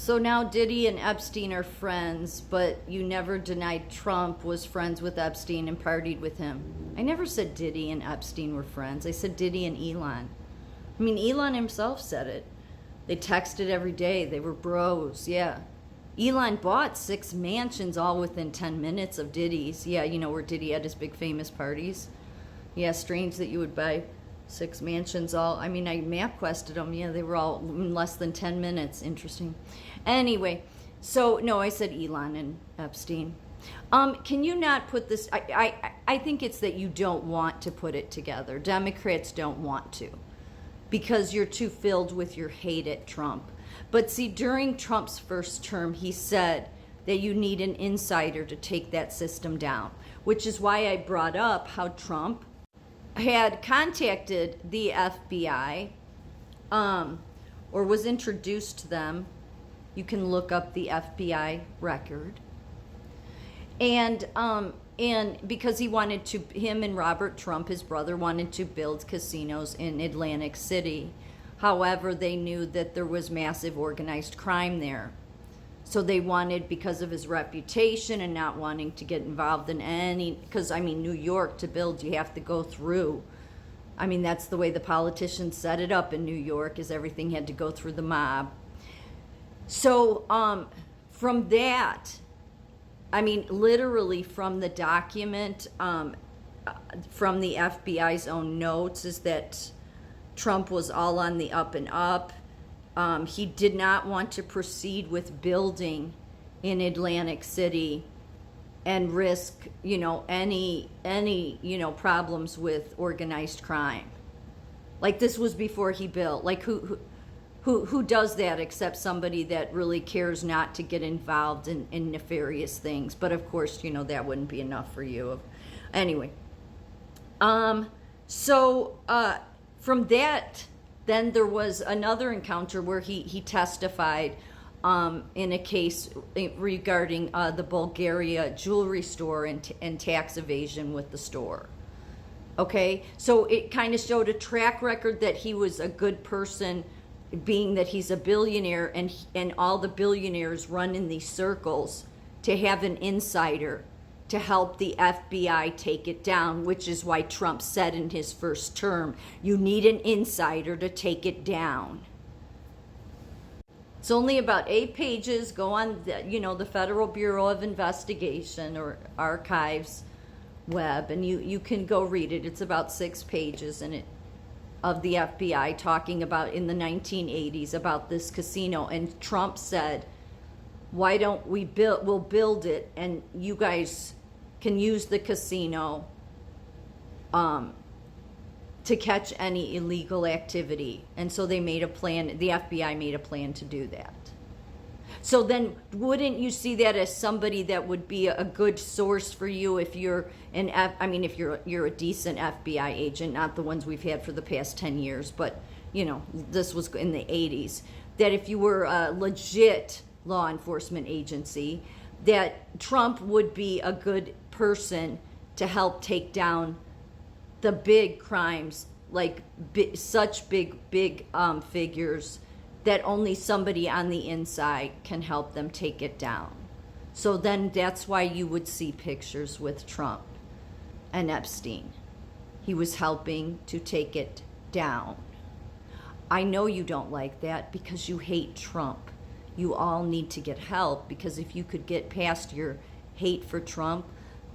So now Diddy and Epstein are friends, but you never denied Trump was friends with Epstein and partied with him. I never said Diddy and Epstein were friends. I said Diddy and Elon. I mean, Elon himself said it. They texted every day. They were bros. Yeah. Elon bought 6 mansions all within 10 minutes of Diddy's. Yeah, you know, where Diddy had his big famous parties. Yeah, strange that you would buy 6 mansions all. I mean, I MapQuested them. Yeah, they were all in less than 10 minutes. Interesting. Anyway, so no, I said Elon and Epstein. Can you not put this? I think it's that you don't want to put it together. Democrats don't want to, because you're too filled with your hate at Trump. But see, during Trump's first term, he said that you need an insider to take that system down, which is why I brought up how Trump had contacted the FBI, or was introduced to them. You can look up the FBI record. And because he wanted to, him and Robert Trump, his brother, wanted to build casinos in Atlantic City. However, they knew that there was massive organized crime there. So they wanted, because of his reputation and not wanting to get involved in any, because I mean, New York, to build, you have to go through. I mean, that's the way the politicians set it up in New York, is everything had to go through the mob. So from that, I mean, literally from the document, from the FBI's own notes, is that Trump was all on the up and up. He did not want to proceed with building in Atlantic City and risk, you know, any you know, problems with organized crime. Like, this was before he built. Like, who does that except somebody that really cares not to get involved in nefarious things? But of course, you know, that wouldn't be enough for you. Anyway, so from that, then there was another encounter where he testified in a case regarding the Bulgaria jewelry store and tax evasion with the store. Okay, so it kind of showed a track record that he was a good person, being that he's a billionaire, and all the billionaires run in these circles to have an insider to help the FBI take it down, which is why Trump said in his first term, you need an insider to take it down. It's only about 8 pages. Go on the, you know, the Federal Bureau of Investigation or Archives web, and you can go read it. It's about 6 pages, and it of the FBI talking about in the 1980s about this casino. And Trump said, why don't we we'll build it, and you guys can use the casino to catch any illegal activity. And so they made a plan, the FBI made a plan to do that. So then wouldn't you see that as somebody that would be a good source for you if you're if you're a decent FBI agent, not the ones we've had for the past 10 years, but you know, this was in the 80s, that if you were a legit law enforcement agency, that Trump would be a good person to help take down the big crimes, like such big figures that only somebody on the inside can help them take it down. So then that's why you would see pictures with Trump and Epstein. He was helping to take it down. I know you don't like that because you hate Trump. You all need to get help, because if you could get past your hate for Trump,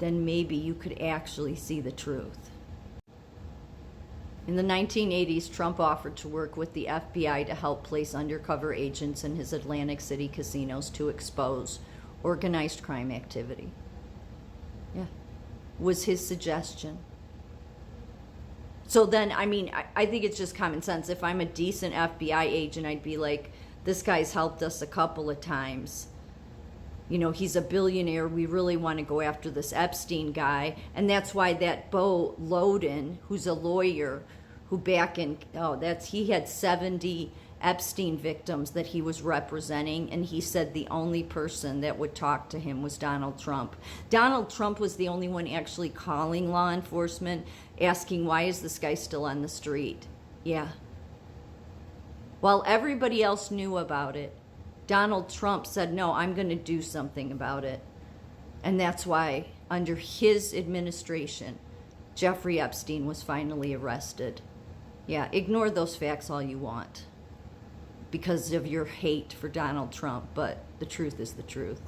then maybe you could actually see the truth. In the 1980s, Trump offered to work with the FBI to help place undercover agents in his Atlantic City casinos to expose organized crime activity. Yeah, was his suggestion. So then, I mean, I think it's just common sense. If I'm a decent FBI agent, I'd be like, this guy's helped us a couple of times. You know, he's a billionaire. We really want to go after this Epstein guy. And that's why that Bo Loden, who's a lawyer, who back in, he had 70 Epstein victims that he was representing, and he said the only person that would talk to him was Donald Trump. Donald Trump was the only one actually calling law enforcement, asking, why is this guy still on the street? Yeah. While everybody else knew about it, Donald Trump said, no, I'm going to do something about it. And that's why, under his administration, Jeffrey Epstein was finally arrested. Yeah, ignore those facts all you want because of your hate for Donald Trump, but the truth is the truth.